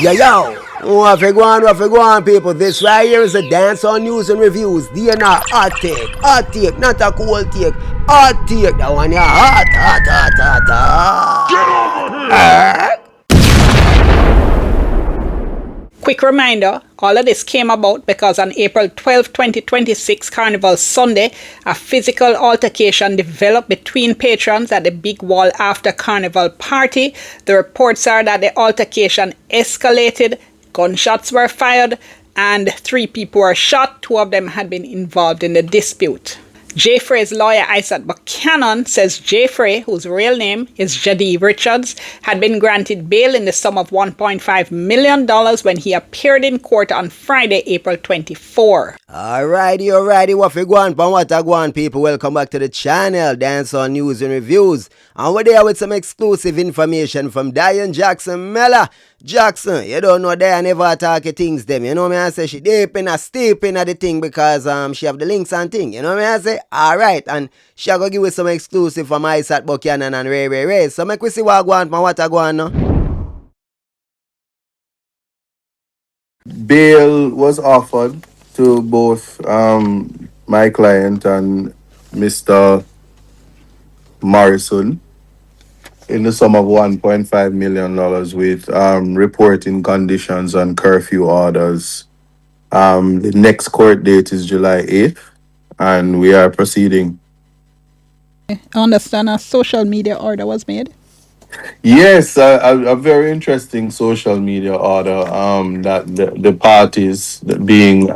Yo, what you go on, people? This right here is a Dancehall news and reviews. DNR hot take, not a cool take. Hot take, that one, yeah, hot. Quick reminder, all of this came about because on April 12, 2026, Carnival Sunday, a physical altercation developed between patrons at the Big Wall after Carnival party. The reports are that the altercation escalated, gunshots were fired, and 3 people were shot. 2 of them had been involved in the dispute. Jaffy's lawyer Isaac Buchanan says Jaffy, whose real name is Jaii Richards, had been granted bail in the sum of $1.5 million when he appeared in court on Friday, April 24. Alrighty, what you go on, people? Welcome back to the channel, Dancehall News and Reviews. And we're there with some exclusive information from Diane Jackson Mella. Jackson, you don't know Diane never talk things them, you know me I say she deep in a steep in the thing because she have the links and thing, you know me I say? Alright, and she go give us some exclusive from Isaac Buchanan and Ray. So make we see what go on now. Bail was offered to both my client and Mr. Morrison in the sum of $1.5 million with reporting conditions and curfew orders. The next court date is July 8th, and we are proceeding. I understand a social media order was made. Yes, a very interesting social media order that the parties being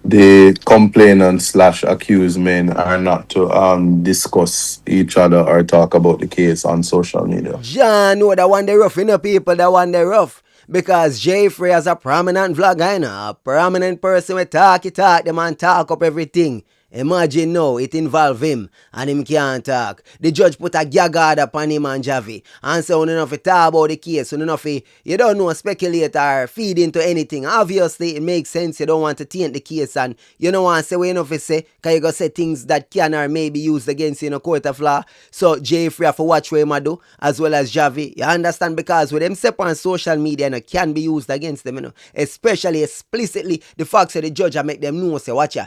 the complainant / accused men are not to discuss each other or talk about the case on social media. John, no, that one they rough, you know, people, that one they rough. Because Jahvy is a prominent vlogger, you know, a prominent person with talk, the man talk up everything. Imagine now, it involve him and him can't talk. The judge put a gag order upon him and Jahvy. And so, you know, if you talk about the case, you don't know, speculate or feed into anything. Obviously, it makes sense. You don't want to taint the case and you don't want to say what you know if you say, because you go say things that can or may be used against you in a court of law. So, Jahvy have to watch what him do, as well as Jahvy. You understand? Because with them step on social media, you know, can be used against them, you know. Especially, explicitly, the facts of the judge and make them know, say, watch ya.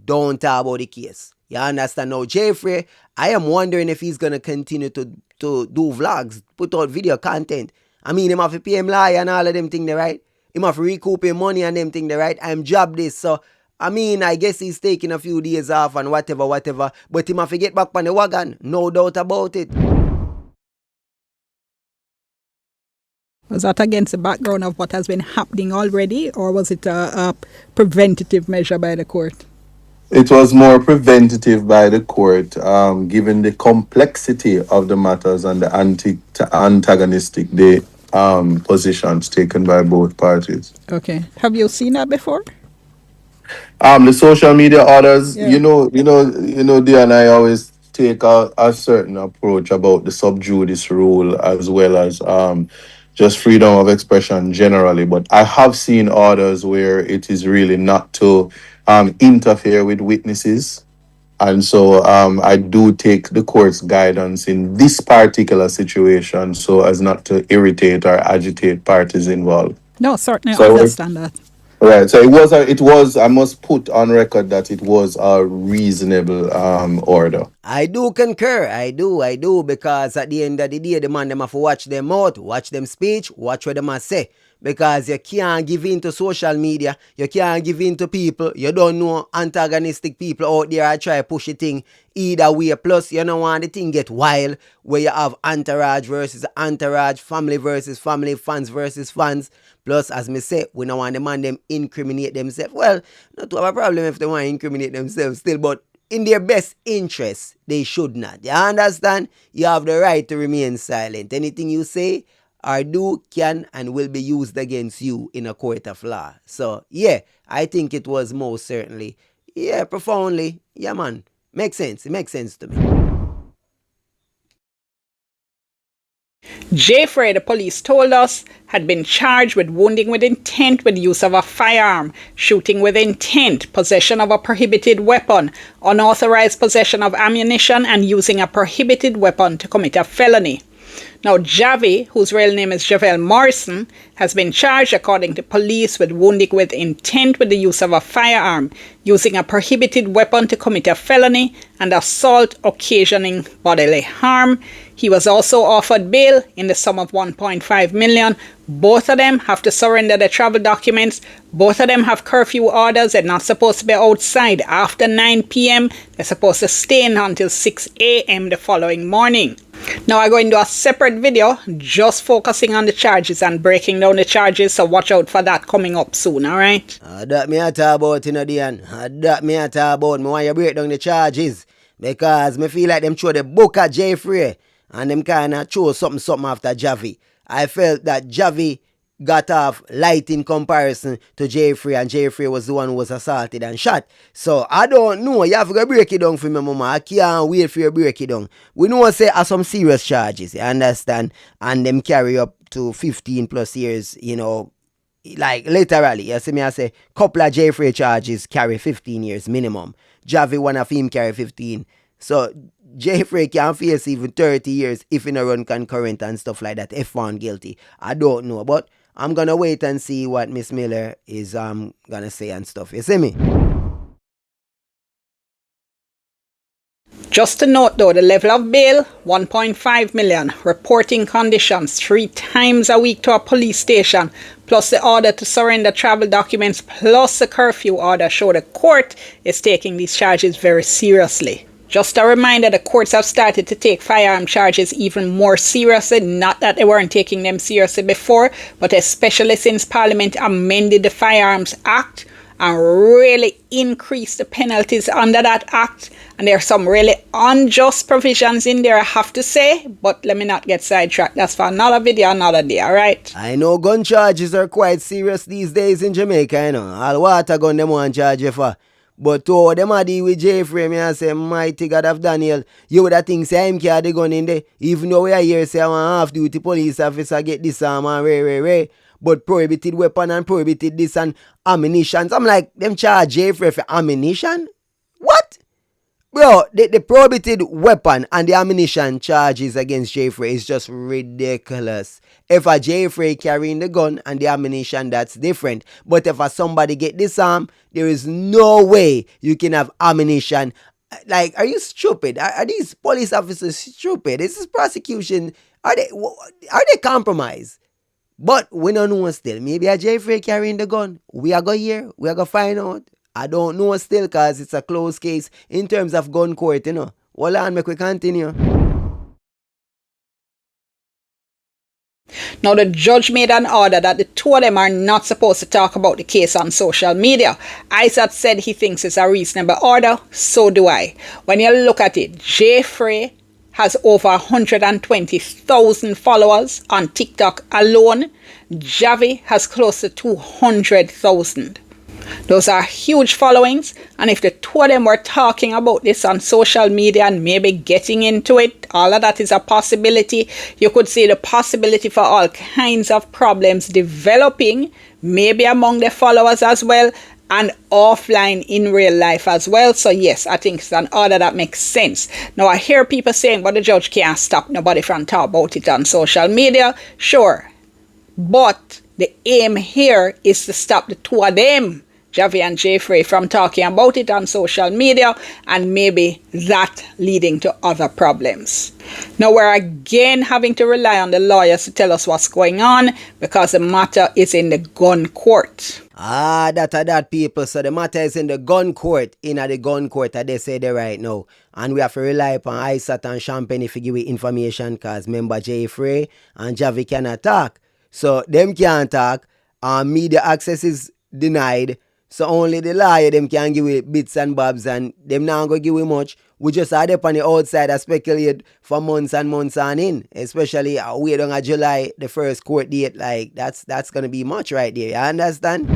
Don't talk about the case. You understand now? Jahvy, I am wondering if he's gonna continue to do vlogs, put out video content. I mean, him have to pay him lawyer and all of them things there, right? Him have to recoup him money and them things there, right? I'm job this, so I mean, I guess he's taking a few days off and whatever. But him have to get back on the wagon, no doubt about it. Was that against the background of what has been happening already, or was it a preventative measure by the court? It was more preventative by the court, given the complexity of the matters and the antagonistic positions taken by both parties. Okay. Have you seen that before? The social media orders, Yeah. you know, Dia and I always take a certain approach about the sub judice rule as well as just freedom of expression generally. But I have seen orders where it is really not to interfere with witnesses. And so I do take the court's guidance in this particular situation so as not to irritate or agitate parties involved. No, certainly So I understand that. Right. So it was, I must put on record that it was a reasonable order. I do concur. I do. Because at the end of the day, the man them have to watch them mouth, watch them speech, watch what them say. Because you can't give in to social media. You can't give in to people. You don't know antagonistic people out there are try to push a thing either way. Plus, you don't want the thing get wild where you have entourage versus entourage, family versus family, fans versus fans. Plus, as me say, we don't want the man them incriminate themselves. Well, not to have a problem if they want to incriminate themselves still, but in their best interest, they should not. You understand? You have the right to remain silent. Anything you say or do can and will be used against you in a court of law. So, yeah, I think it was most certainly, yeah, profoundly, yeah, man. Makes sense. It makes sense to me. Jahvy, the police told us, had been charged with wounding with intent with use of a firearm, shooting with intent, possession of a prohibited weapon, unauthorized possession of ammunition, and using a prohibited weapon to commit a felony. Now, Jahvy, whose real name is Javel Morrison, has been charged, according to police, with wounding with intent with the use of a firearm, using a prohibited weapon to commit a felony, and assault occasioning bodily harm. He was also offered bail in the sum of 1.5 million. Both of them have to surrender their travel documents. Both of them have curfew orders. They're not supposed to be outside after 9 p.m. They're supposed to stay in until 6 a.m. the following morning. Now I'm going to do a separate video just focusing on the charges and breaking down the charges, so watch out for that coming up soon, alright? That me a talk about, you know, Dian. That me a talk about. Me want you break down the charges. Because me feel like them throw the book at Jahvy and them kind of throw something after Jahvy. I felt that Jahvy got off light in comparison to Jahvy, and Jahvy was the one who was assaulted and shot. So I don't know. You have to break it down for me, mama. I can't wait for you to break it down. We know say are some serious charges, you understand? And them carry up to 15 plus years, you know. Like literally, you see me, I say couple of Jahvy charges carry 15 years minimum. Jahvy, one of him carry 15. So Jahvy can face even 30 years if he no run concurrent and stuff like that, if found guilty. I don't know, but I'm gonna wait and see what Miss Miller is gonna say and stuff. You see me? Just to note though, the level of bail, 1.5 million, reporting conditions 3 times a week to a police station, plus the order to surrender travel documents, plus the curfew order show the court is taking these charges very seriously. Just a reminder, the courts have started to take firearm charges even more seriously. Not that they weren't taking them seriously before, but especially since Parliament amended the Firearms Act and really increased the penalties under that act. And there are some really unjust provisions in there, I have to say. But let me not get sidetracked. That's for another video, another day, alright? I know gun charges are quite serious these days in Jamaica, you know. All water gun them want charge you for. But to them a deal with Jahvy, me I say, mighty God of Daniel, you would have think say him carry the gun in there. Even though we are here say I'm a half-duty police officer get disarm and ray. But prohibited weapon and prohibited this and ammunition. I'm like, them charge Jahvy for ammunition? What? Bro, the prohibited weapon and the ammunition charges against Jahvy is just ridiculous. If a Jahvy carrying the gun and the ammunition, that's different. But if a somebody get disarmed, there is no way you can have ammunition. Like, are you stupid? Are these police officers stupid? This is prosecution. Are they compromised? But we don't know still. Maybe a Jahvy carrying the gun. We are going here. We are going to find out. I don't know still because it's a closed case in terms of gun court, you know. Hold on, make we continue. Now, the judge made an order that the two of them are not supposed to talk about the case on social media. Isaac said he thinks it's a reasonable order. So do I. When you look at it, Jahvy has over 120,000 followers on TikTok alone. Jahvy has close to 200,000. Those are huge followings, and if the two of them were talking about this on social media and maybe getting into it, all of that is a possibility. You could see the possibility for all kinds of problems developing, maybe among the followers as well, and offline in real life as well. So yes, I think it's an order that makes sense. Now I hear people saying, but the judge can't stop nobody from talking about it on social media. Sure, but the aim here is to stop the two of them, Jahvy and Jahvy, from talking about it on social media, and maybe that leading to other problems. Now we're again having to rely on the lawyers to tell us what's going on, because the matter is in the gun court. That people. So the matter is in the gun court, the gun court, as they say there right now. And we have to rely upon Isaac and Champagne to give you information, because remember Jahvy and Jahvy cannot talk. So them can't talk, media access is denied. So only the lawyer them can give you bits and bobs, and them not going to give you much. We just had up on the outside and speculate for months and months on in. Especially wait on July, the first court date. Like that's going to be much right there. You understand?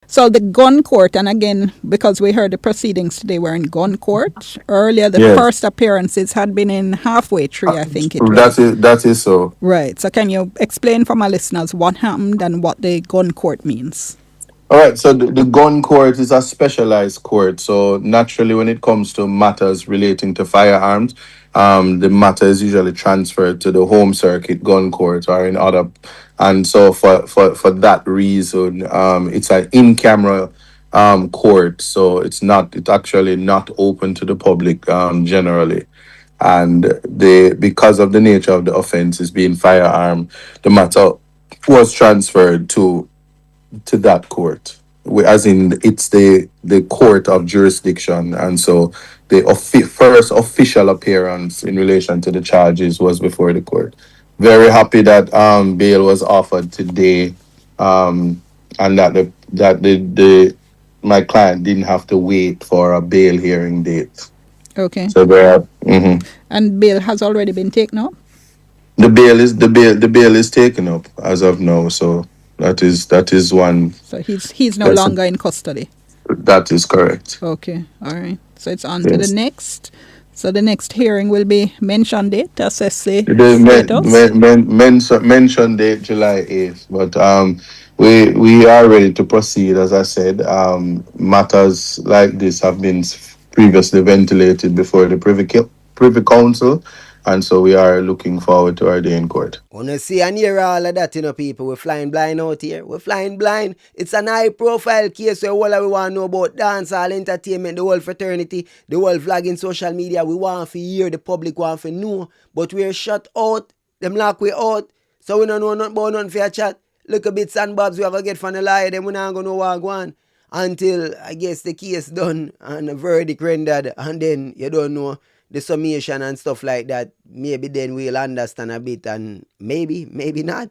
So the gun court, and again, because we heard the proceedings today were in gun court. Earlier, the first appearances had been in halfway tree, I think it was. That is so. Right. So can you explain for my listeners what happened and what the gun court means? All right, so the gun court is a specialized court. So naturally, when it comes to matters relating to firearms, the matter is usually transferred to the home circuit gun court or in other, and so for that reason, it's an in-camera court, so it's actually not open to the public generally. And because of the nature of the offense is being firearm, the matter was transferred to that court. As in, it's the court of jurisdiction, and so the first official appearance in relation to the charges was before the court. Very happy that bail was offered today, and that the my client didn't have to wait for a bail hearing date. Okay. So And bail has already been taken up? the bail is taken up as of now. So that is one. So he's no That's longer in custody. that is correct. Okay, all right. So it's on to the Yes. next. So the next hearing will be mentioned date to assess the The status. mention date July 8th, but we are ready to proceed. As I said, matters like this have been previously ventilated before the Privy Council, and so we are looking forward to our day in court. Wanna see and hear all of that, people. We're flying blind out here. We're flying blind. It's an high profile case where all we want to know about dancehall entertainment, the whole fraternity, the whole vlogging social media. We want to hear, the public want to know. But we're shut out. Them lock we out. So we don't know nothing about nothing for a chat. Look a bits and bobs we are going to get from the lawyer. Then we not going to know what go on. Until, I guess, the case done and the verdict rendered. And then you don't know the summation and stuff like that. Maybe then we'll understand a bit, and maybe not.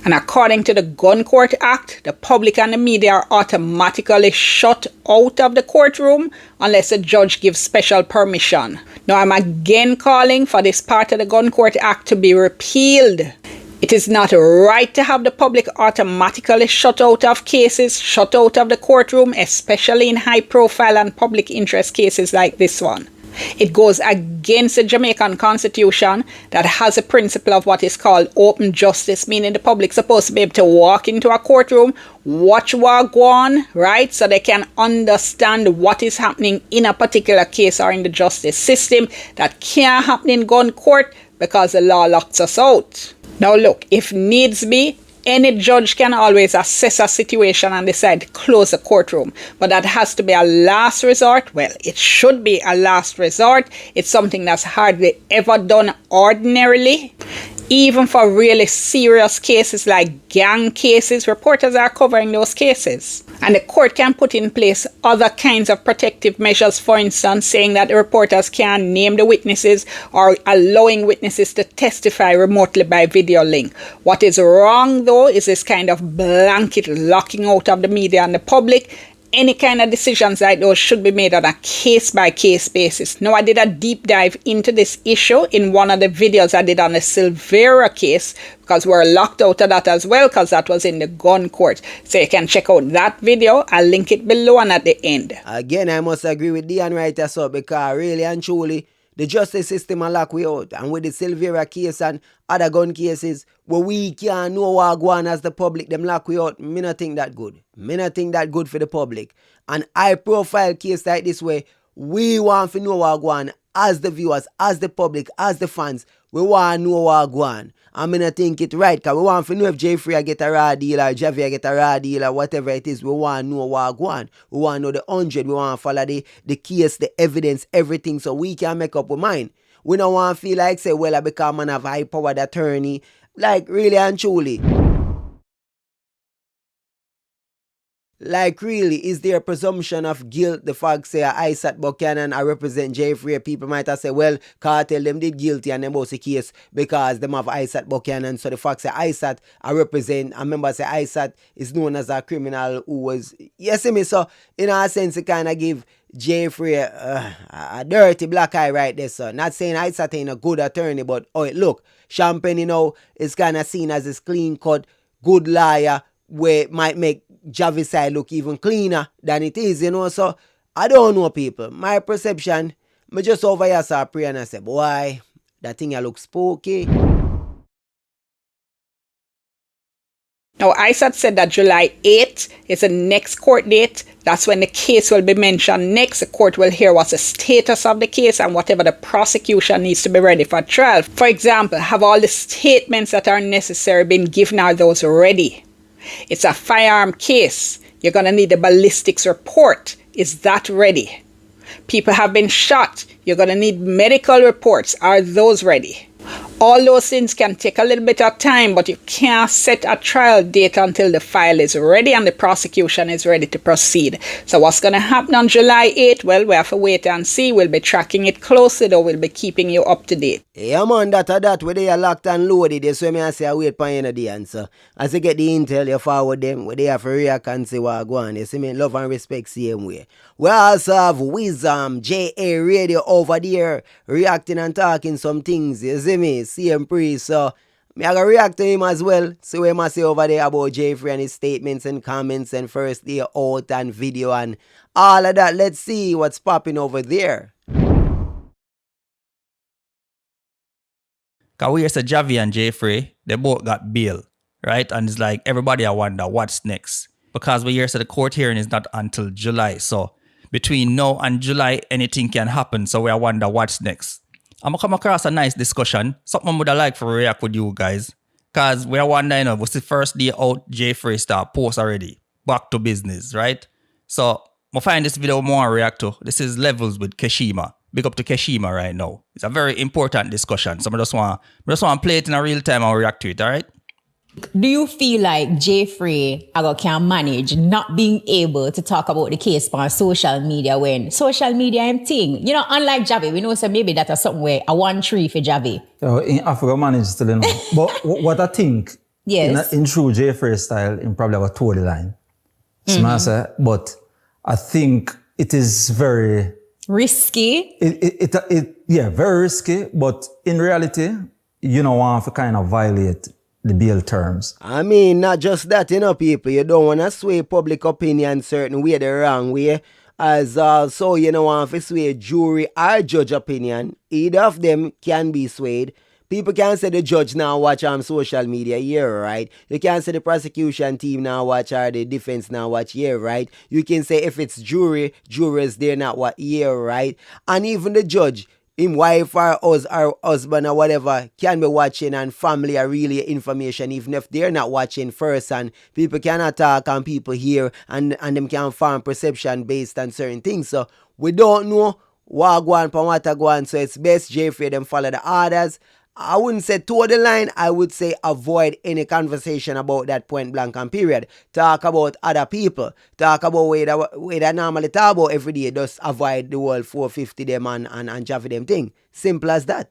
And according to the Gun Court Act, the public and the media are automatically shut out of the courtroom unless a judge gives special permission. Now I'm again calling for this part of the Gun Court Act to be repealed. It is not right to have the public automatically shut out of cases, shut out of the courtroom, especially in high profile and public interest cases like this one. It goes against the Jamaican Constitution that has a principle of what is called open justice, meaning the public supposed to be able to walk into a courtroom, watch what go on, right? So they can understand what is happening in a particular case or in the justice system that can't happen in gun court because the law locks us out. Now look, if needs be, any judge can always assess a situation and decide to close the courtroom. But that has to be a last resort. Well, it should be a last resort. It's something that's hardly ever done ordinarily. Even for really serious cases like gang cases, reporters are covering those cases. And the court can put in place other kinds of protective measures, for instance, saying that the reporters can name the witnesses or allowing witnesses to testify remotely by video link. What is wrong, though, is this kind of blanket locking out of the media and the public. Any kind of decisions like those should be made on a case-by-case basis. Now, I did a deep dive into this issue in one of the videos I did on the Silvera case, because we're locked out of that as well, because that was in the gun court. So you can check out that video. I'll link it below and at the end. Again, I must agree with Dion right as well, because really and truly, the justice system will lock we out. And with the Silvera case and other gun cases, where we can't know what go on as the public, them lock we out, me not think that good. Me not think that good for the public. And high profile case like this way, we want to know what go on as the viewers, as the public, as the fans. We want to know what go on. I mean, I think it right, because we want to know if Jay get a raw deal or Jahvy get a raw deal or whatever it is. We want to know what go on. We want to know the 100. We want to follow the case, the evidence, everything, so we can make up our mind. We don't want to feel like, say, well, I become man of high-powered attorney. Like, really and truly. Like, really, is there a presumption of guilt? The fact say I sat Buchanan, I represent Jeffrey. People might have said, well, cartel them did guilty and them was the case because them have ISAT Buchanan. So the fact say ISAT, I represent, I remember say ISAT is known as a criminal who was, yes, me. So in a sense, it kind of give Jeffrey a dirty black eye right there, so not saying ISAT ain't a good attorney, but oh, look, Champagne, is kind of seen as this clean cut, good liar, where it might make Jahvy side look even cleaner than it is, so I don't know, people. My perception, me just over here saw pray and I say, boy, that thing look spooky. Now, ICE had said that July 8th is the next court date. That's when the case will be mentioned next. The court will hear what's the status of the case and whatever the prosecution needs to be ready for trial. For example, have all the statements that are necessary been given? Are those ready? It's a firearm case. You're going to need the ballistics report. Is that ready? People have been shot. You're going to need medical reports. Are those ready? All those things can take a little bit of time, but you can't set a trial date until the file is ready and the prosecution is ready to proceed. So what's going to happen on July 8th? Well, we have to wait and see. We'll be tracking it closely, though. We'll be keeping you up to date. Yeah, man, that where they are locked and loaded. That's why I say I wait for you the answer. As you get the intel, you forward them, where they have to react and say what go on. You see me, love and respect same way. We also have Wisdom, Jaii Radio over there, reacting and talking some things. You see me, same priest. So, me I gotta react to him as well. See what he must say over there about Jahvy and his statements and comments and first day out and video and all of that. Let's see what's popping over there. Because we hear say Jahvy and Jahvy, they both got bail, right? And it's like everybody I wonder what's next. Because we hear say the court hearing is not until July. So between now and July, anything can happen. So we I wonder what's next. I'm going to come across a nice discussion. Something I would have liked for react with you guys. Because we are wondering, what's the first day out Jahvy start post already. Back to business, right? So I find this video more react to. This is Levels with Keshima. Big up to Keshima right now. It's a very important discussion. So I just want to play it in a real time and react to it, all right? Do you feel like Jahvy can manage not being able to talk about the case on social media when social media is thing? You know, unlike Jahvy, we know so maybe that is something where a 1-3 for Jahvy. In Africa manage still, you know. But what I think, yes, in true Jahvy style, in probably have a toe the line. But I think it is very risky. Very risky. But in reality, you don't want to kind of violate the bail terms. I mean, not just that, people. You don't want to sway public opinion certain way, the wrong way. As also, you don't want to sway jury or judge opinion. Either of them can be swayed. People can say the judge now watch on social media here, right? You can say the prosecution team now watch or the defense now watch here, right? You can say if it's jurors they're not what here, right? And even the judge, him wife or husband or whatever can be watching and family are really information even if they're not watching first, and people can attack and people hear and them can form perception based on certain things. So we don't know what go on and what go on. So it's best Jahvy them follow the orders. I wouldn't say toe the line. I would say avoid any conversation about that point blank and period. Talk about other people. Talk about where they normally talk about every day. Just avoid the whole 450 them and Jahvy them thing. Simple as that.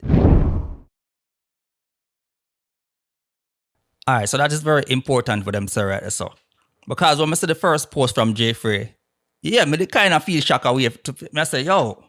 Alright, so that is very important for them, sir, right? So, because when I see the first post from Jahvy, me kind of feel shock away. I say, yo,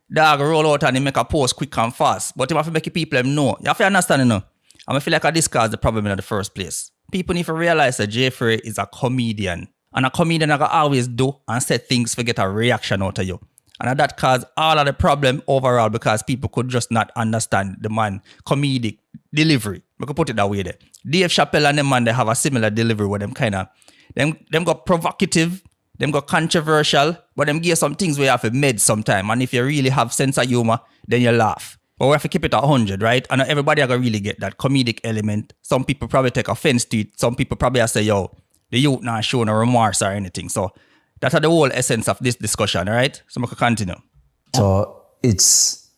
dog roll out and he make a post quick and fast. But you have to make people know. You have to understand, you know. I feel like this caused the problem in the first place. People need to realize that Jahvy is a comedian. And a comedian can always do and say things to get a reaction out of you. And that caused all of the problem overall because people could just not understand the man comedic delivery. We could put it that way there. Dave Chappelle and them man, they have a similar delivery with them kind of, them got provocative, them got controversial, but them give some things where you have to med sometime. And if you really have sense of humor, then you laugh. But we have to keep it at 100, right? And everybody are going to really get that comedic element. Some people probably take offense to it. Some people probably say, yo, the youth not showing no remorse or anything. So that's the whole essence of this discussion, all right? So we can continue. So it's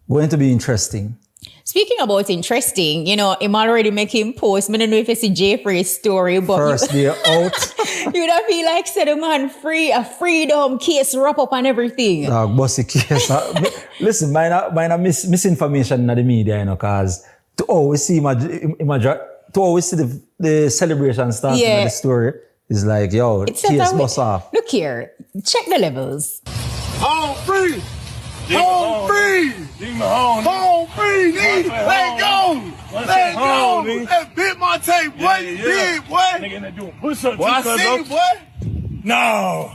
going to be interesting. Speaking about interesting, you know, I'm already making posts. I don't know if it's a Jahvy's story, but first day out. You would feel like said a man free, a freedom case wrap up and everything. Bossy case. Listen, mine misinformation in the media, you know, because to always see the celebration starting in the story is like, yo, it's case bust off. Look here, check the levels. Home free! Home free! Home free! Let go! Let go! That bit my tape, boy. You big, boy. Nigga, doing push-ups. Boy, I see you, boy. No.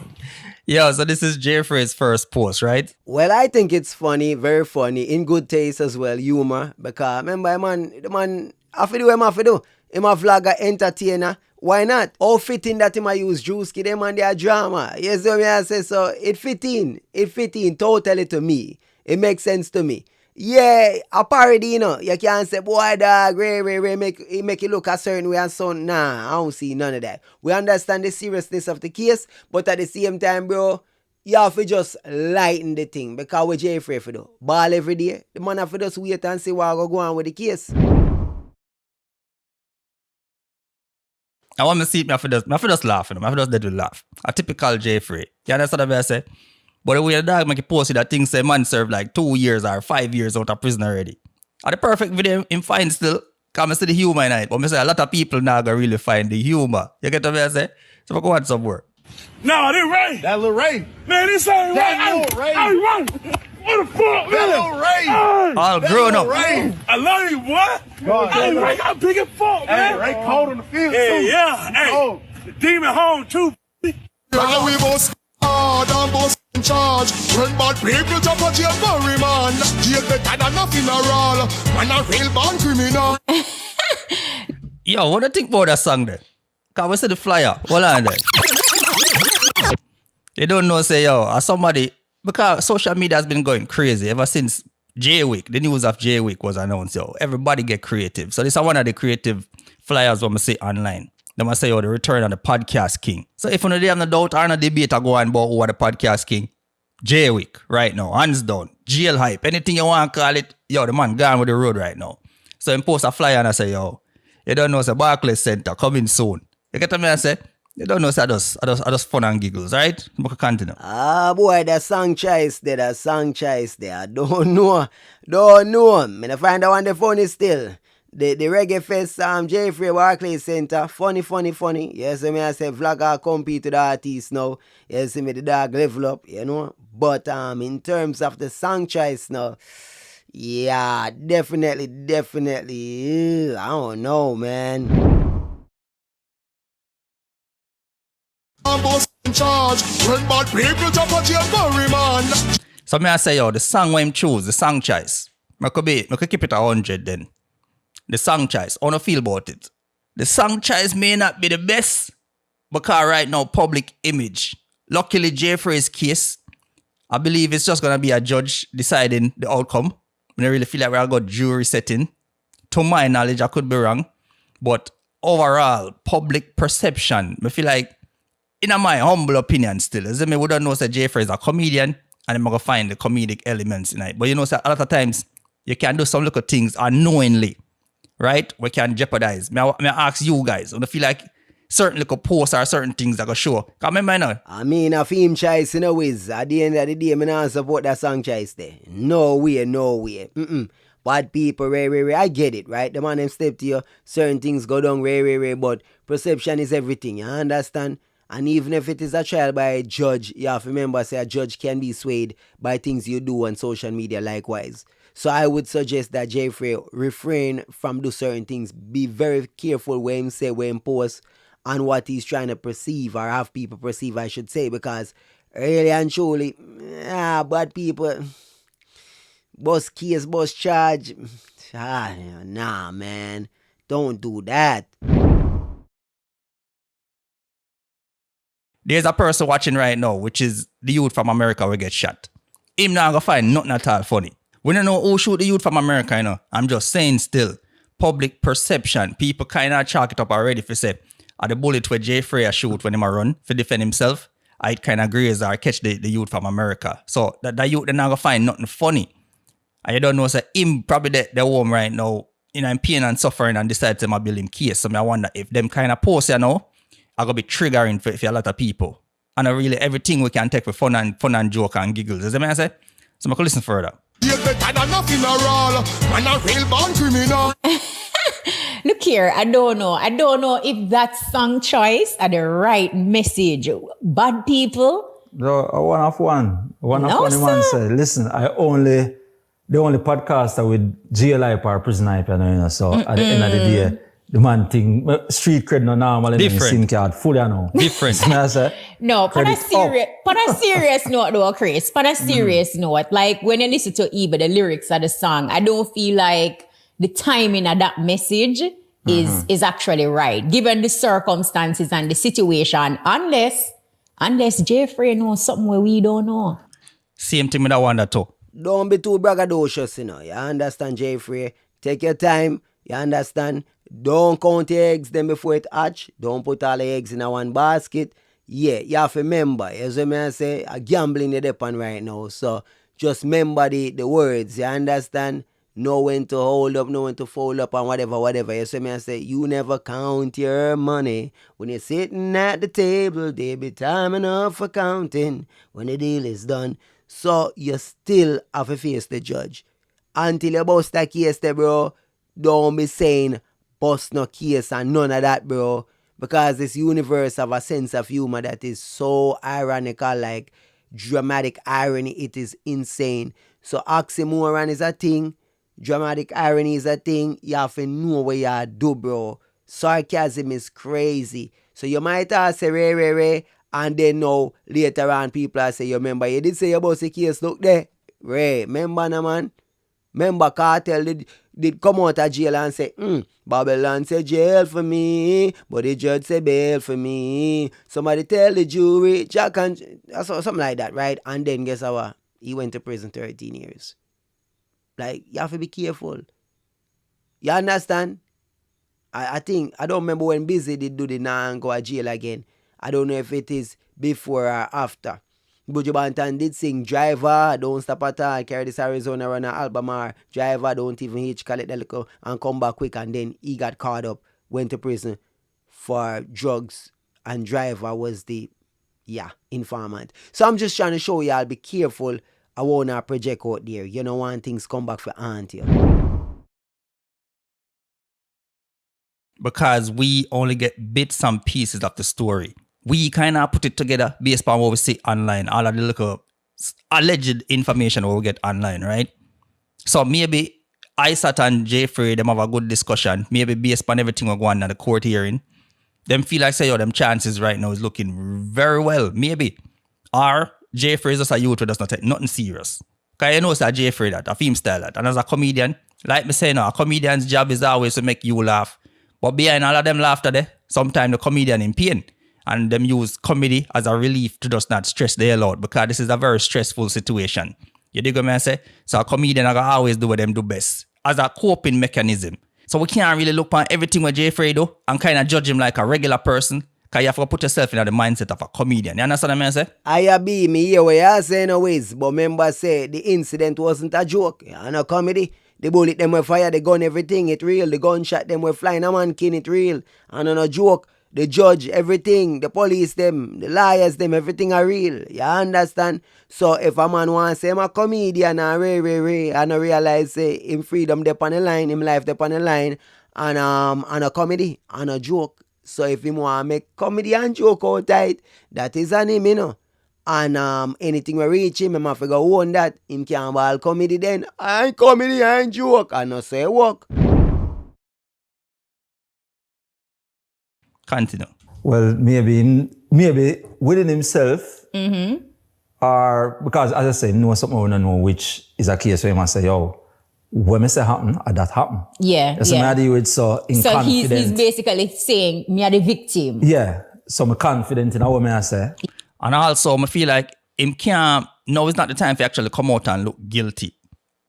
Yeah, so this is Jahvy's first post, right? Well, I think it's funny, very funny, in good taste as well, humor. Because remember, the man, have to do what he have to do. I'm a vlogger, entertainer. Why not? How fitting that him I use Drewski them and their drama. Yes, what I say, so it fit in totally to me. It makes sense to me. Yeah, a parody, you know. You can't say, boy, dog, Ray, make it look a certain way and so. Nah, I don't see none of that. We understand the seriousness of the case, but at the same time, bro, you have to just lighten the thing. Because what Jay Frey for do? Ball every day. The man have to just wait and see what go on with the case. I want to see it, I have to just laugh, you know. I have to just let you laugh. A typical Jay Frey. You understand what I say? But the way the dog make it post that thing say man served like 2 years or 5 years out of prison already. And the perfect video him find still, come and see the humor in it. But I say a lot of people now gonna really find the humor. You get what I say? So I go on somewhere. No, this Ray. That little Ray. Man, this ain't That Ray. little Ray. Hey, Ray. What the fuck, man? That little Ray. Hey. All grown up. Ray. I love you, boy. Hey, Ray got big as fuck, man. Hey, Ray cold on the field, Hey, too. yeah. Hey, Oh. the demon home, too. Now we both hard and both in charge. When bad people jump a jail for man, jail better than nothing at all. Man a real born criminal. Yo, what do you think about that song there? Cause we see the flyer. Hold on there. They don't know, say, yo, as somebody, because social media has been going crazy ever since J Week, the news of J Week was announced, yo. Everybody get creative. So this is one of the creative flyers when we see online. They must say, yo, the return of the podcast king. So if you know they have no doubt or no debate are going about who are the podcast king, J Week right now, hands down, jail hype, anything you want to call it, yo, the man gone with the road right now. So he post a flyer and I say, yo, you don't know, say Barclays Center coming soon. You get what I say? You don't know, say I just fun and giggles, right? We can continue. Ah, boy, that song choice there. Don't know. Me I find that one the funny still. The Reggae Fest, Jay Frey Barclays Center, funny. Yes, I say vlogger compete to the artist now. Yes, me the dog level up, you know. But in terms of the song choice now, yeah, definitely. I don't know, man. Both in charge. When bad people jump a jail for man. So me I say, yo, the song when him choose, the song choice. I could keep it 100 then. The song choice, how do you feel about it? The song choice may not be the best, because right now, public image. Luckily, Jay Frey's case, I believe it's just going to be a judge deciding the outcome. I don't really feel like we're going to jury setting. To my knowledge, I could be wrong. But overall, public perception, I feel like, in my humble opinion still, as we don't know that Jay Frey is a comedian, and I'm going to find the comedic elements in it. But you know, a lot of times, you can do some little things unknowingly, right? We can jeopardize. May I ask you guys, do you feel like certain little posts or certain things that go show? Because remember now. I mean, a film choice in a ways. At the end of the day, I don't support that song choice there. No way. Bad people, Ray. I get it, right? The man them step to you, certain things go down, Ray. But perception is everything, you understand? And even if it is a trial by a judge, you have to remember, say a judge can be swayed by things you do on social media likewise. So I would suggest that Jay Frey refrain from do certain things. Be very careful when him say, when him post, and what he's trying to perceive or have people perceive, I should say, because really and truly, bad people, boss case, boss charge, nah, man, don't do that. There's a person watching right now, which is the youth from America will get shot. Him not gonna find nothing at all funny. We don't know who shoot the youth from America, you know. I'm just saying still, public perception, people kind of chalk it up already if you say, the bullet where Jay Frey shoot when he run to defend himself, I'd kind of graze or catch the youth from America. So that youth, they're not gonna find nothing funny. And you don't know, say, him probably the home right now, you know, in pain and suffering and decide to build him case. So I wonder if them kind of posts, you know, are going to be triggering for a lot of people. And really everything we can take for fun and joke and giggles. Is that what I say? So I can listen further. Look here, I don't know if that song choice are the right message. Bad people. No, one of one No, the man sir. said, listen, the only podcaster with jail hype or prison hype, you know, so at the end of the day, the man think street cred no normal in the SIM card fully, you know. Different. No, on a serious note though, Chris, on a serious note, like when you listen to even the lyrics of the song, I don't feel like the timing of that message is actually right, given the circumstances and the situation, unless Jeffrey knows something where we don't know. Same thing with that one that too. Don't be too braggadocious, You understand, Jeffrey? Take your time. You understand? Don't count your eggs them before it hatch. Don't put all the eggs in a one basket. Yeah, you have to remember. As I say, gambling the depend right now. So just remember the words. You understand? Know when to hold up, know when to fold up, and whatever. You see me I say, you never count your money. When you're sitting at the table, there be time enough for counting when the deal is done. So you still have to face the judge. Until you bust that case there, bro, don't be saying bust no case and none of that, bro. Because this universe have a sense of humor that is so ironical, like dramatic irony. It is insane. So oxymoron is a thing. Dramatic irony is a thing. You have to know what you do, bro. Sarcasm is crazy. So you might say Ray, and then now later on people say, you remember you did say about the case, look there. Ray, remember no man? Remember Cartel did come out of jail and say, Babylon say jail for me, but the judge say bail for me. Somebody tell the jury, Jack and something like that, right? And then guess what? He went to prison 13 years. Like, you have to be careful. You understand? I think, I don't remember when Busy did do the now and go to jail again. I don't know if it is before or after. Buju Banton did sing Driver, Don't Stop At All, Carry This Arizona Run an album, or Driver, Don't Even Hitch, Call It Delico, and Come Back Quick. And then he got caught up, went to prison for drugs, and Driver was the, informant. So I'm just trying to show y'all, be careful. I want to project out there. You don't want things come back for aunt you. Because we only get bits and pieces of the story. We kind of put it together based on what we see online. All of the little alleged information we get online, right? So maybe Isat and Jeffrey, them have a good discussion. Maybe based on everything we're going on at the court hearing. Them feel like, say, them chances right now is looking very well. Maybe. Or Jeffrey is just a youth who does not take nothing serious. Because you know it's a Jeffrey that, a film style that. And as a comedian, like me say now, a comedian's job is always to make you laugh. But behind all of them laughter there, sometimes the comedian in pain. And them use comedy as a relief to just not stress the hell out. Because this is a very stressful situation. You dig what I say? So a comedian I always do what them do best. As a coping mechanism. So we can't really look on everything what Jeffrey do and kind of judge him like a regular person. Because you have to put yourself in the mindset of a comedian. You understand what I say? I be me hear what you say anyways. But remember say the incident wasn't a joke. And a comedy. The bullet them were fire, the gun, everything, it real. The gunshot them were flying, a man kin, it real. And on a joke, the judge, everything, the police them, the lawyers them, everything are real. You understand? So if a man wants to say I'm a comedian and Ray, and I realize say him freedom dep on the line, him life dep on the line, and a comedy, and a joke. So if him want to make comedy and joke out tight, that is on him, you know. And anything we reach him, I figure on that. Him can't ball comedy then. I ain't comedy, I ain't joke. I no say work. Continue. Well, maybe within himself, or because as I say, know something we don't know, which is a case where he must say, yo, when I say happen, that happen. Yeah. That's what I do with so in So confident. he's basically saying, me are the victim. Yeah. So I'm confident in what I say. And also, I feel like him can't, no, it's not the time for actually come out and look guilty.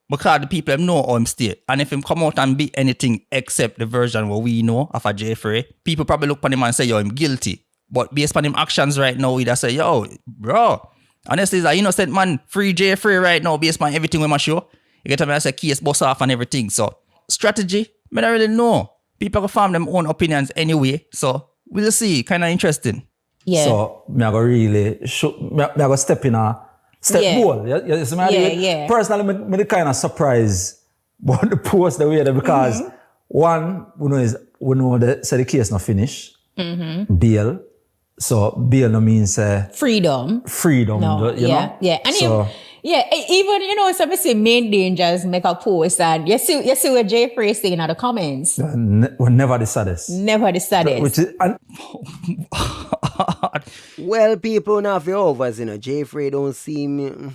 Because the people them know how him stay. And if him come out and be anything except the version what we know of a Jeffrey, people probably look at him and say, yo, him guilty. But based on him actions right now, he just say, yo, bro, honestly, he's an innocent man, free Jeffrey right now, based on everything we must show. You get me, I say, case bust off and everything. So, strategy, I don't really know. People can form them own opinions anyway. So, we'll see. Kind of interesting. Yeah. So, me I go really, me I go step in a step goal. You see me? Personally, me kind of surprised about the post the way there because one, we know the case not finished. Bail. So, bail no means freedom. No, you know? Yeah. And so, even, some say main dangers make a post and you see what Jeffrey is saying in the comments. We're never the saddest. Never the saddest. Which is, well, people now for overs, Jeffrey don't seem,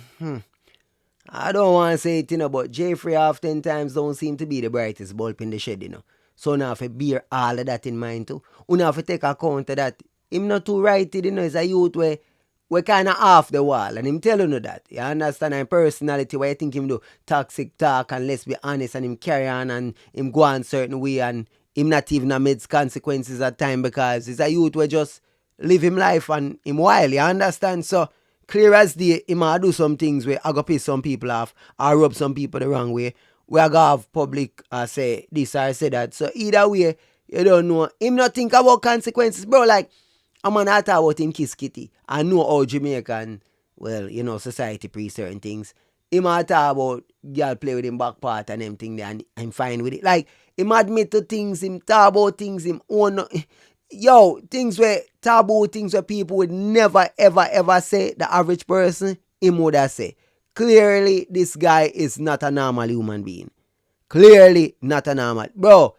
I don't want to say it, but Jeffrey oftentimes don't seem to be the brightest bulb in the shed, So now have to bear all of that in mind too. You have to take account of that. Him not too righted, is a youth where we kind of off the wall, and him telling you that. You understand? And personality where you think him do toxic talk, and let's be honest, and him carry on and him go on certain way, and him not even amidst consequences at time, because he's a youth where just live him life and him wild. You understand? So clear as day, him might do some things where I go piss some people off or rub some people the wrong way. We are going to have public say this or say that. So either way, you don't know. Him not think about consequences, bro. Like, I'm not talk about him kiss kitty. I know how Jamaican, well, society pre certain things. Him not talk about girl play with him back part and them thing there, and I'm fine with it. Like, him admit to things, him talk about things, him own... things where taboo, things where people would never, ever, ever say, the average person, him would have say. Clearly, this guy is not a normal human being. Clearly, not a normal. Bro,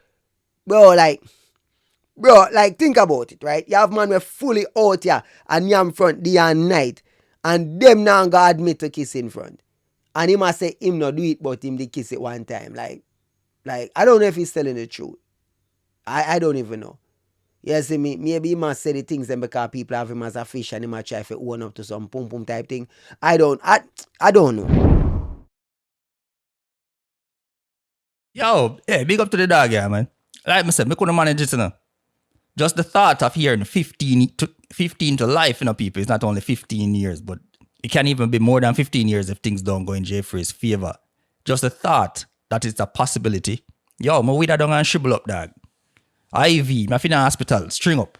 think about it, right? You have man who fully out here and yam front day and night, and them now gonna admit to kiss in front. And he must say him not do it, but him did kiss it one time. Like, I don't know if he's telling the truth. I don't even know. You see me? Maybe he must say the things then because people have him as a fish and he might try to own up to some pum pum type thing. I don't know. Yo, big up to the dog, yeah, man. Like I said, me couldn't manage it, Just the thought of hearing 15 to life, people, it's not only 15 years, but it can even be more than 15 years if things don't go in Jeffrey's favor. Just the thought that it's a possibility. Yo, my weed don't and shrivel up, dog. IV, my finna hospital, string up.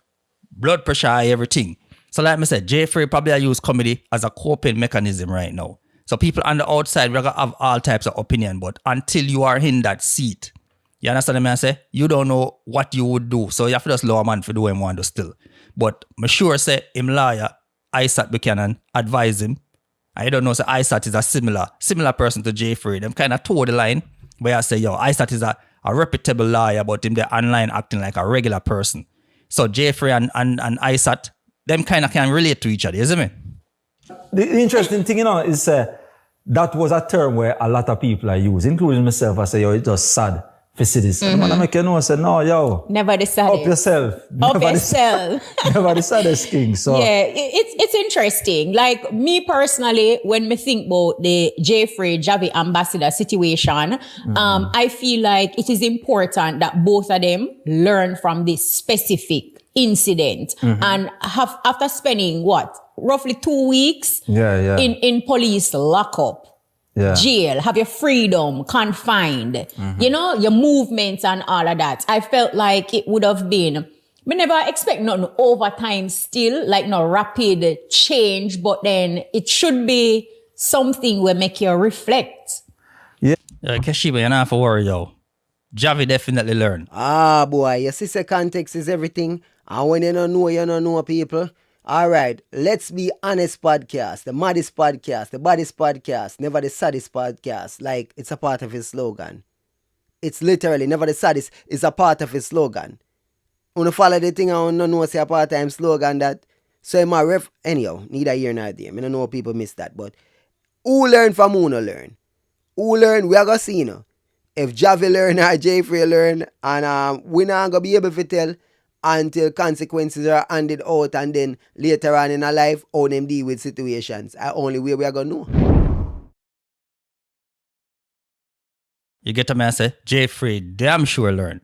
Blood pressure, everything. So like I said, Jeffrey probably use comedy as a coping mechanism right now. So people on the outside, we're gonna have all types of opinion, but until you are in that seat, you understand what I say? You don't know what you would do. So you have to just lower man for do what you want to still. But I'm sure say him lawyer, Isaac Buchanan, advise him. I don't know, say Isaac is a similar person to Jeffrey. Them kind of toe the line where I say, yo, Isaac is a reputable lawyer, but him there online acting like a regular person. So Jeffrey and Isaac, them kind of can relate to each other, you see me? The interesting thing, is that was a term where a lot of people are using, including myself. I say, yo, it's just sad for see this. And I make you know, I say, no, yo. Never the saddest. Up yourself. Up yourself. Never the saddest king. So. Yeah, it's interesting. Like me personally, when me think about the Jahvy ambassador situation, I feel like it is important that both of them learn from this specific incident. And after spending roughly 2 weeks in police lockup. Yeah. Jail, have your freedom confined, your movements and all of that. I felt like it would have been, we never expect nothing over time still, like no rapid change, but then it should be something where make you reflect. Yeah. Keshiba, you don't have to worry, yo. Jahvy definitely learn. Ah, boy, you see, the context is everything. And when you don't know people. All right, let's be honest podcast, the maddest podcast, the baddest podcast, never the saddest podcast. Like, it's a part of his slogan. It's literally never the saddest. It's a part of his slogan. When you follow the thing, I don't know say a part-time slogan that. So my anyhow, neither here nor there. I don't know people miss that, but who learn from who no learn? Who learn? We are gonna see, If Jahvy learn or Jeffrey learn, and we not gonna be able to tell until consequences are handed out, and then later on in our life, how them deal with situations. Only way we are going to know. You get a man say, Jeffrey, damn sure learn.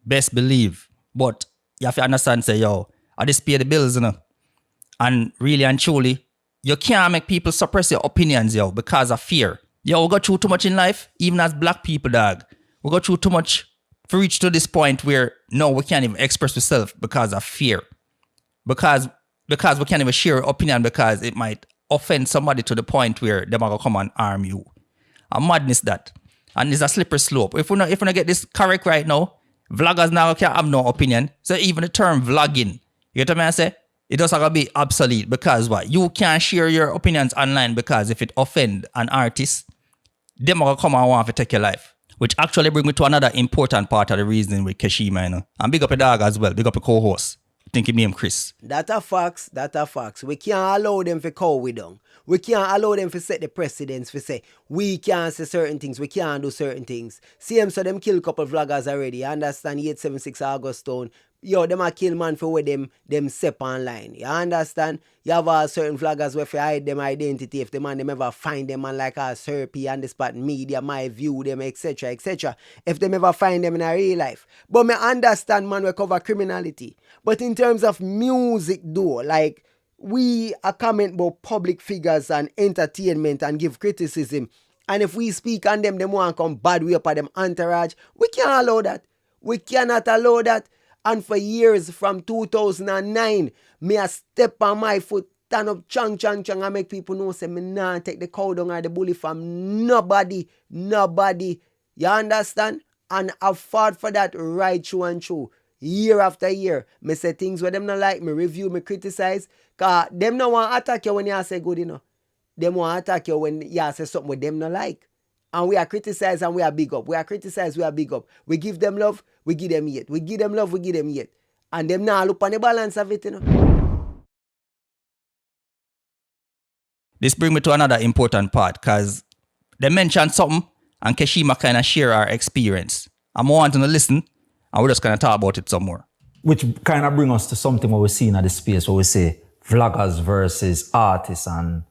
Best believe. But you have to understand, say, yo, I just pay the bills, And really and truly, you can't make people suppress your opinions, yo, because of fear. Yo, we go through too much in life, even as black people, dog. We go through too much to reach to this point where no, we can't even express ourselves because of fear. Because we can't even share our opinion because it might offend somebody to the point where they're gonna come and harm you. A madness that. And it's a slippery slope. If we not get this correct right now, vloggers now can't have no opinion. So even the term vlogging, you get what I say? It doesn't gonna be obsolete because what? You can't share your opinions online because if it offend an artist, they're gonna come and want to take your life. Which actually brings me to another important part of the reasoning with Keshima, And big up a dog as well, big up a co-host. think him name Chris. That a facts. We can't allow them to cow we down. We can't allow them to set the precedence for say, we can't say certain things, we can't do certain things. See them, so them kill couple vloggers already. You understand? 876 August Town. Yo, them a kill man for where them sep online. You understand? You have certain vloggers where if you hide them identity, if the man them ever find them man like a Serpy and the spot media might view them, etc. etc. If them ever find them in a real life. But me understand man we cover criminality. But in terms of music though, like we are comment about public figures and entertainment and give criticism. And if we speak on them want to come bad way up at them entourage, we can't allow that. We cannot allow that. And for years, from 2009, me a step on my foot, stand up, chang, and make people know, say, me nah take the cow down or the bully from nobody. You understand? And I've fought for that right through and through. Year after year, me say things where them not like, me review, me criticize. Cause them no want to attack you when you say good, you know. Them want to attack you when you say something with them not like. And we are criticized and we are big up. We are criticized, we are big up. We give them love, we give them hate. We give them love, we give them hate. And them now look on the balance of it, you know. This brings me to another important part because they mentioned something and Keshima kind of share our experience. I'm wanting to listen and we're just going to talk about it some more. Which kind of bring us to something what we're seeing at the space where we say vloggers versus artists and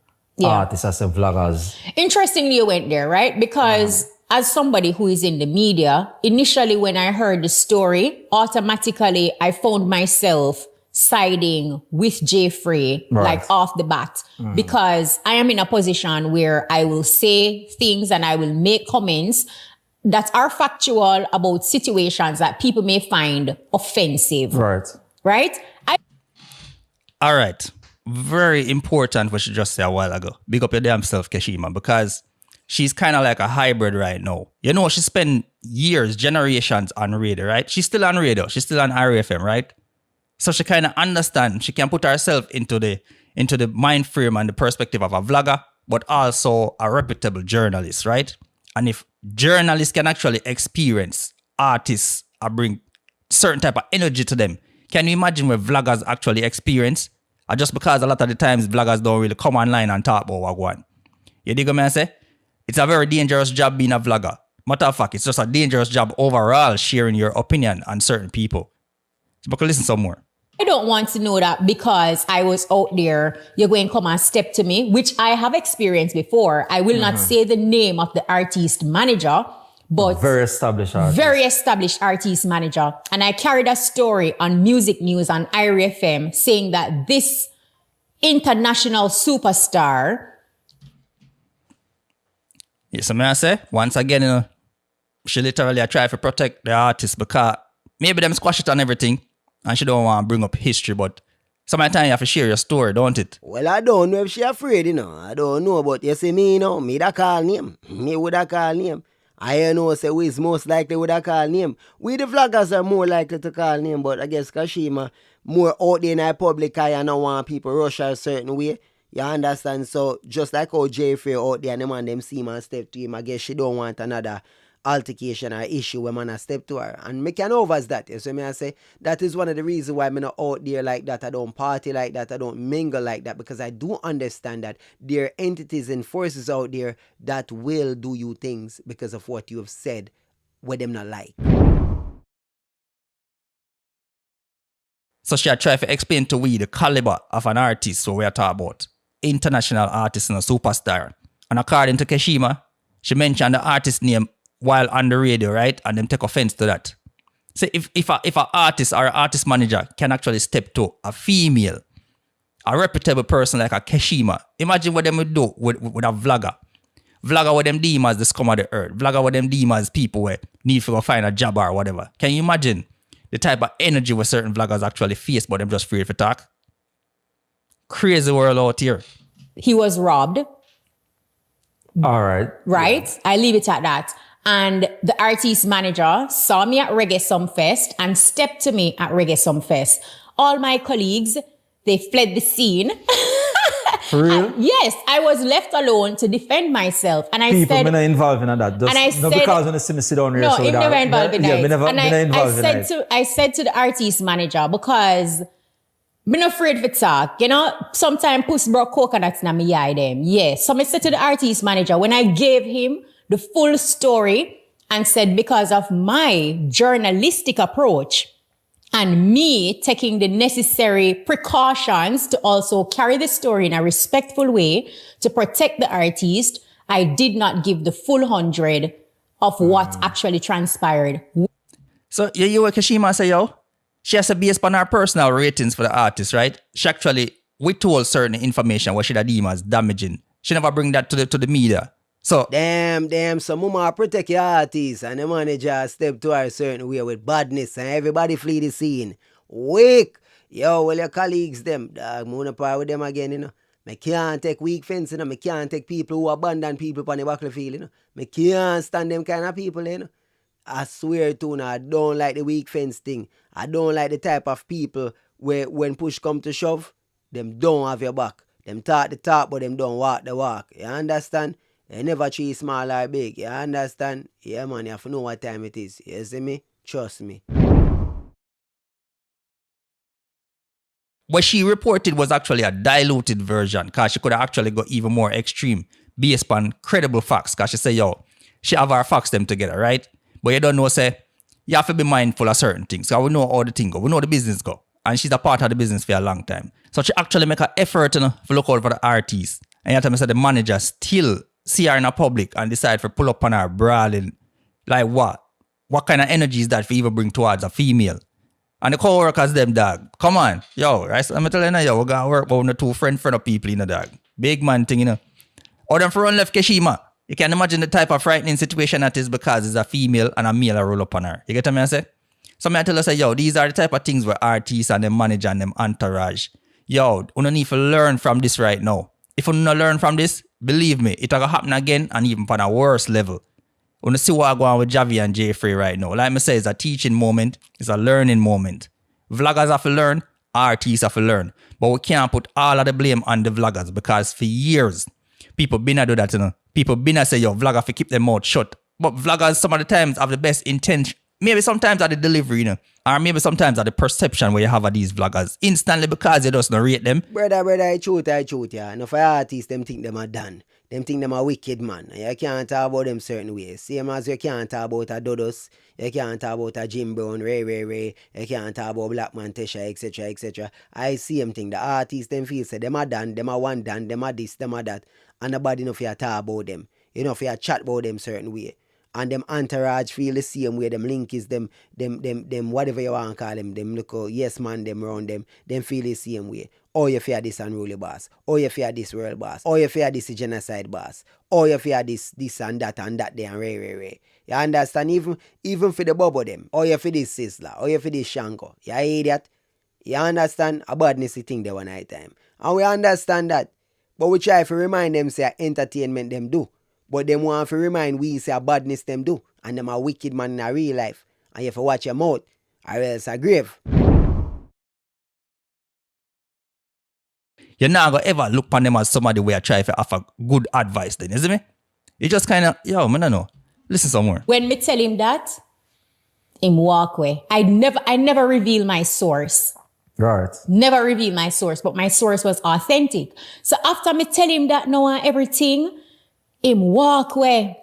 artists as a vloggers. Interestingly, you went there, right? Because as somebody who is in the media, initially when I heard the story, automatically I found myself siding with Jahvy, like off the bat, because I am in a position where I will say things and I will make comments that are factual about situations that people may find offensive. Right? All right. Very important what she just said a while ago. Big up your damn self, Keshima, because she's kind of like a hybrid right now. You know, she spent years, generations on radio, right? She's still on radio. She's still on RFM, right? So she kind of understands. She can put herself into the mind frame and the perspective of a vlogger, but also a reputable journalist, right? And if journalists can actually experience artists or bring certain type of energy to them, can you imagine what vloggers actually experience? Or just because a lot of the times vloggers don't really come online and talk about what going on. You dig what I say? It's a very dangerous job being a vlogger. Matter of fact, it's just a dangerous job overall sharing your opinion on certain people. So but listen some more. I don't want to know that because I was out there, you're going to come and step to me, which I have experienced before. I will not say the name of the artist manager, but very established artist manager. And I carried a story on Music News on IRFM saying that this international superstar. Yes, I say, once again, you know, she literally tried to protect the artist because maybe them squash it on everything. And she don't want to bring up history, but sometimes you have to share your story, don't it? Well, I don't know if she afraid, you know. I don't know, but you see me, you know, me da call name. Me would da call name. I know say we is most likely would da call name. We the vloggers are more likely to call name, but I guess Kashima more out there in the public eye and don't want people rush her a certain way. You understand? So just like how Jahvy out there and the man them see man step to him, I guess she don't want another altercation or issue when man a step to her. And me can overs that. You see me I say? That is one of the reasons why I'm not out there like that. I don't party like that. I don't mingle like that. Because I do understand that there are entities and forces out there that will do you things because of what you have said what them not like. So she had tried to explain to we the caliber of an artist so we are talking about. International artist and a superstar. And according to Keshima, she mentioned the artist name while on the radio, right? And them take offense to that. So if an artist or an artist manager can actually step to a female, a reputable person like a Keshima, imagine what them would do with a vlogger. Vlogger what them deem as the scum of the earth. Vlogger what them deem as people where need to go find a job or whatever. Can you imagine the type of energy where certain vloggers actually face, but them just afraid to talk? Crazy world out here. He was robbed. All right. Right? Yeah. I leave it at that. And the artist manager saw me at Reggae Sumfest and stepped to me at Reggae Sumfest. All my colleagues, they fled the scene. For real? Yes, I was left alone to defend myself. And I said... People not involved in that. Just, and I no, said... because when they see me sit down here... No, so I'm never involved in that. Yeah, I said to the artist manager, because I'm not afraid for talk. You know, sometimes puss broke coconuts in my eye them. Yeah. So I said to the artist manager, when I gave him the full story and said, because of my journalistic approach and me taking the necessary precautions to also carry the story in a respectful way to protect the artist, I did not give the full 100 of what actually transpired. So you were Kashima say, yo, she has to base upon her personal ratings for the artist, right? She actually withhold certain information what she deem as damaging. She never bring that to the media. So Damn, so mama protect your artist and the manager step to her a certain way with badness and everybody flee the scene. Wake! Yo, well your colleagues them, dog, I'm gonna part with them again, you know. I can't take weak fence, you know. I can't take people who abandon people on the battlefield, you know. I can't stand them kind of people, you know. I swear to you, I don't like the weak fence thing. I don't like the type of people where when push come to shove, them don't have your back. Them talk the talk, but them don't walk the walk. You understand? They never treat small or big. You understand? Yeah, man, you have to know what time it is. You see me? Trust me. what she reported was actually a diluted version because she could have actually got even more extreme based on credible facts. Because she say, yo, she have her facts them together, right? But you don't know, say, you have to be mindful of certain things. Because we know how the thing go. We know the business go. And she's a part of the business for a long time. So she actually make an effort, you know, to look out for the artists. And you have to say the manager still see her in a public and decide to pull up on her brawling. Like what? What kind of energy is that for even bring towards a female? And the co-workers them, dog. Come on. Yo, right? So I'm telling you, yo, we got to work with the two friend of people, you know, dog. Big man thing, you know. Or them for run left Keshima. You can imagine the type of frightening situation that is because it's a female and a male roll up on her. You get what I say? So I tell us, yo, these are the type of things where artists and them manager and them entourage. Yo, you don't need to learn from this right now. If you don't learn from this, believe me, it will happen again and even on a worse level. You don't see what's going on with Jahvy and Jahvy right now. Like I say, it's a teaching moment. It's a learning moment. Vloggers have to learn. Artists have to learn. But we can't put all of the blame on the vloggers because for years, people been to do that, you know. People been to say, yo, vloggers have to keep their mouth shut. But vloggers some of the times have the best intention. Maybe sometimes at the delivery, you know. Or maybe sometimes at the perception where you have of these vloggers. Instantly because you just don't rate them. Brother, I truth, yeah. And for artists, them think them are done. Them think them are wicked, man. You can't talk about them certain ways. Same as you can't talk about a Dodos. You can't talk about a Jim Brown, Ray. You can't talk about Black Man, Tesha, etc., etc. I see them think the artists, them feel say them are done, them are one done, them are this, them are that. And nobody know if you talk about them. You know, if you chat about them certain way. And them entourage feel the same way, them link is them whatever you want to call them look yes man, them around them feel the same way. Or you fear this unruly boss, or you fear this world boss, or you fear this genocide boss, or you fear this and that there and ray. You understand? Even for the bubble them, or you fear this Sizzler, or you fear this Shanko. You idiot? You understand? A badness thing there one night time. And we understand that. But we try to remind them say entertainment them do. But them want to remind we say a badness them do. And them a wicked man in a real life. And you have to watch your mouth. Or else a grave. You're not going to ever look upon them as somebody where I try to offer good advice then, isn't it? You just kind of, yo, man, I know. Listen some more. When me tell him that, him walk away. I never reveal my source. Right. Never reveal my source, but my source was authentic. So after me tell him that now and everything, him walk away.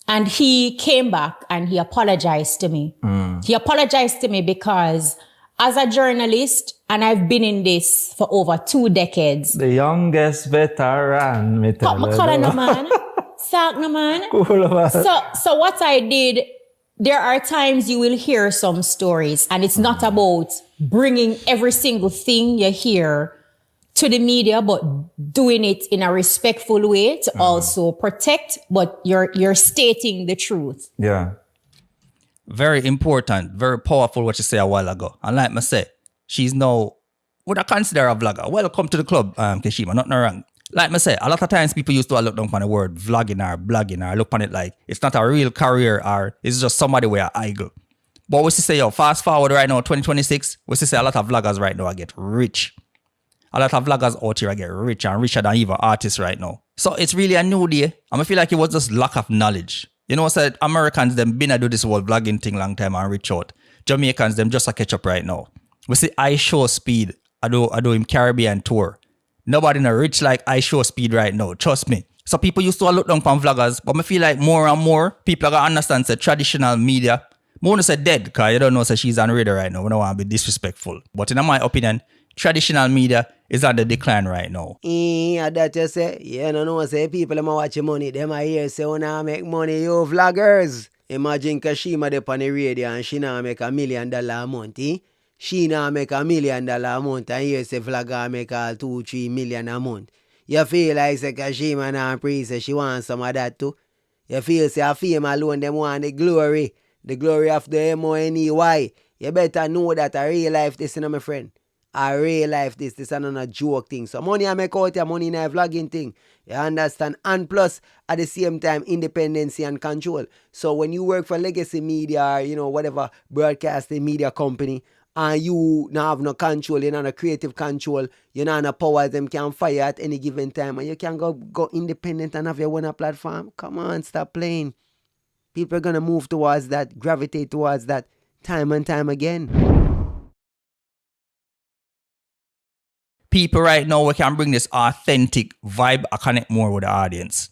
And he came back and he apologized to me. He apologized to me because as a journalist, and I've been in this for over 2 decades. The youngest veteran, me tell you. Cut no man. Sack no man. Cool, man. So what I did, there are times you will hear some stories and it's not about bringing every single thing you hear to the media, but doing it in a respectful way to also protect, but you're stating the truth. Yeah. Very important, very powerful what you say a while ago. And like I say, she's now what I consider a vlogger. Welcome to the club, Keshima, nothing wrong. Like I say, a lot of times people used to look down on the word vlogging or blogging or look on it like it's not a real career or it's just somebody where I go. But we say, yo, fast forward right now, 2026, we say a lot of vloggers right now I get rich. A lot of vloggers out here I get rich and richer than even artists right now. So it's really a new day. And I feel like it was just lack of knowledge. You know, said Americans, them been to do this whole vlogging thing long time and reach out. Jamaicans, them just a catch up right now. We see I show speed I do him Caribbean tour. Nobody no rich like I show speed right now. Trust me. So people used to look down on vloggers, but I feel like more and more people are gonna understand the traditional media. More say dead, because you don't know say she's on radio right now. We don't want to be disrespectful. But in my opinion, traditional media is on the decline right now. That you say, you don't know, say people them watch money, them I hear say when I make money, you vloggers. Imagine Kashima dey on the radio and she now make $1 million a month, eh? She now make $1 million a month and here say vlogger make all 2-3 million a month. You feel like say Kashima now say she wants some of that too? You feel say a fame alone them want the glory of the money. You better know that a real life this, you know, my friend. A real life this is not a joke thing. So money I make out here, money in a vlogging thing. You understand? And plus, at the same time, independency and control. So when you work for legacy media or, you know, whatever broadcasting media company, and you now have no control, you know, no creative control, you know, no power, them can fire at any given time, and you can go independent and have your own platform. Come on, stop playing. People are going to move towards that, gravitate towards that time and time again. People right now, we can bring this authentic vibe and connect more with the audience.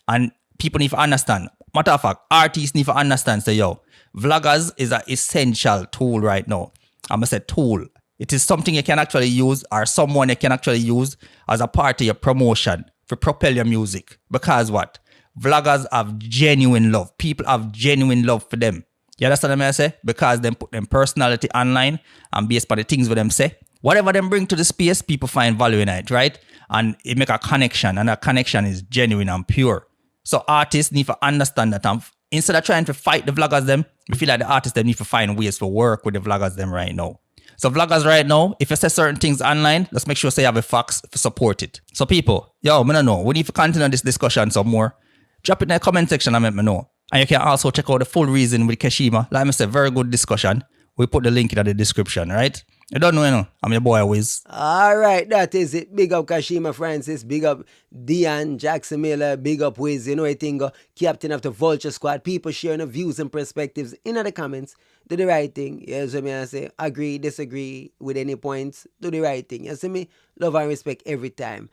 And people need to understand. Matter of fact, artists need to understand, say, yo, vloggers is an essential tool right now. I'm going to say tool. It is something you can actually use, or someone you can actually use as a part of your promotion to propel your music. Because what? Vloggers have genuine love. People have genuine love for them. You understand what I say? Because them put them personality online and based on the things what them say. Whatever them bring to the space, people find value in it, right? And it make a connection, and that connection is genuine and pure. So artists need to understand that. Instead of trying to fight the vloggers them, we feel like the artists them need to find ways to work with the vloggers them right now. So vloggers right now, if you say certain things online, let's make sure say you have a facts to support it. So people, yo, I don't know. We need to continue this discussion some more. Drop it in the comment section and let me know. And you can also check out the full reason with Kashima. Like I said, very good discussion. We put the link in the description, right? You don't know, you know. I'm your boy, Wiz. All right, that is it. Big up Kashima Francis. Big up Dion, Jackson Miller. Big up Wiz. You know what thing, captain of the Vulture Squad. People sharing the views and perspectives in the comments. Do the right thing. You see me? I say, agree, disagree with any points. Do the right thing. You see me? Love and respect every time.